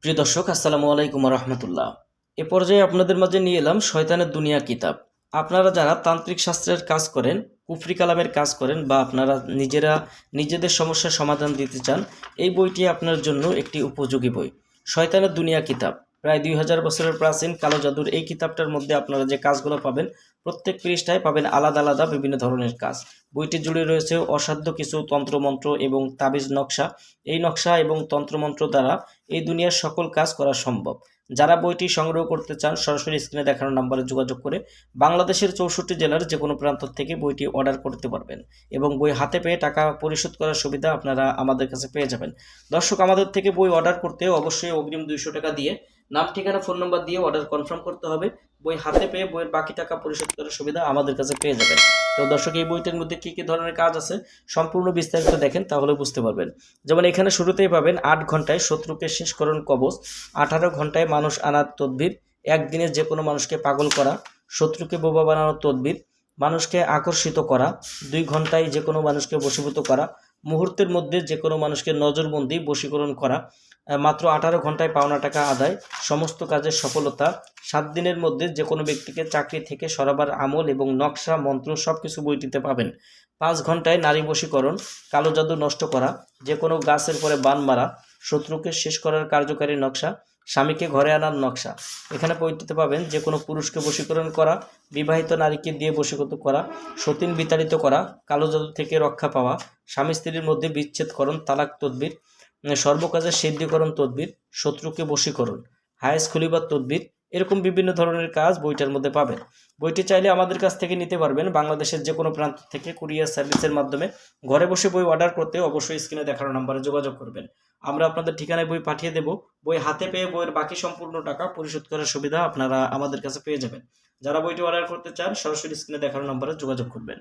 প্রিয় দর্শক, আসসালামু আলাইকুম রহমতুল্লাহ। এ পর্যায়ে আপনাদের মাঝে নিয়ে এলাম শয়তানের দুনিয়া কিতাব। আপনারা যারা তান্ত্রিক শাস্ত্রের কাজ করেন, কুফরি কালামের কাজ করেন, বা আপনারা নিজেদের সমস্যার সমাধান দিতে চান, এই বইটি আপনার জন্য একটি উপযোগী বই। শয়তানের দুনিয়া কিতাব প্রায় 2000 বছরের প্রাচীন কালো জাদুর এই কিতাবটার মধ্যে আপনারা যে কাজগুলো পাবেন, প্রত্যেক পৃষ্ঠায় পাবেন আলাদা আলাদা বিভিন্ন ধরনের কাজ। বইটি জুড়ে রয়েছে অসাধ্য কিছু তন্ত্রমন্ত্র এবং তাবিজ নকশা। এই নকশা এবং তন্ত্রমন্ত্র দ্বারা এই দুনিয়ার সকল কাজ করা সম্ভব। যারা বইটি সংগ্রহ করতে চান, সরাসরি স্ক্রিনে দেখানো নম্বরে যোগাযোগ করে বাংলাদেশের 64 জেলার যে কোনো প্রান্ত থেকে বইটি অর্ডার করতে পারবেন এবং বই হাতে পেয়ে টাকা পরিশোধ করার সুবিধা আপনারা আমাদের কাছে পেয়ে যাবেন। দর্শক, আমাদের থেকে বই অর্ডার করতে অবশ্যই অগ্রিম 200 টাকা দিয়ে নাম, ঠিকানা, ফোন নম্বর দিয়ে অর্ডার কনফার্ম করতে হবে। বই হাতে পেয়ে বইয়ের বাকি টাকা পরিশোধ করার সুবিধা আমাদের কাছে পেয়ে যাবেন। তো দর্শক, এই বইটার মধ্যে কী কী ধরনের কাজ আছে সম্পূর্ণ বিস্তারিত দেখেন, তাহলে বুঝতে পারবেন। যেমন এখানে শুরুতেই পাবেন 8 ঘন্টায় শত্রুকে শেষকরণ কবচ, 18 ঘন্টায় মানুষ আনার তদবির, একদিনে যে কোনো মানুষকে পাগল করা, শত্রুকে বোবা বানানোর তদবির, মানুষকে আকর্ষিত করা, 2 ঘন্টায় যে কোনো মানুষকে বশীভূত করা, মুহূর্তের মধ্যে যে কোনো মানুষকে নজরবন্দি বশীকরণ করা, মাত্র 18 ঘন্টায় পাওনা টাকা আদায়, সমস্ত কাজের সফলতা, 7 দিনের মধ্যে যে কোনো ব্যক্তিকে চাকরি থেকে সরাবার আমল এবং নকশা মন্ত্র সব কিছু বইটিতে পাবেন। 5 ঘন্টায় নারী বশীকরণ, কালো জাদু নষ্ট করা, যে কোনো গাছের পরে বান মারা, শত্রুকে শেষ করার কার্যকারী নকশা, স্বামীকে ঘরে আনার নকশা। এখানে বইটিতে পাবেন যে কোনো পুরুষকে বশীকরণ করা, বিবাহিত নারীকে দিয়ে বশীকরণ করা, সতীন বিতাড়িত করা, কালো জাদু থেকে রক্ষা পাওয়া, স্বামী স্ত্রীর মধ্যে বিচ্ছেদকরণ, তালাক তদবির, সর্বকাজের সিদ্ধিকরণ তদবির, শত্রুকে বশীকরণ, হায়েস খুলিবার তদবির, এরকম বিভিন্ন ধরনের কাজ বইটার মধ্যে পাবেন। বইটি চাইলে আমাদের কাছ থেকে নিতে পারবেন। বাংলাদেশের যে কোনো প্রান্ত থেকে কুরিয়ার সার্ভিসের মাধ্যমে ঘরে বসে বই অর্ডার করতে অবশ্যই স্ক্রিনে দেখানো নম্বরে যোগাযোগ করবেন। আমরা আপনাদের ঠিকানায় বই পাঠিয়ে দেব। বই হাতে পেয়ে বইয়ের বাকি সম্পূর্ণ টাকা পরিশোধ করার সুবিধা আপনারা আমাদের কাছে পেয়ে যাবেন। যারা বইটি অর্ডার করতে চান, সরাসরি স্ক্রিনে দেখানো নম্বরে যোগাযোগ করবেন।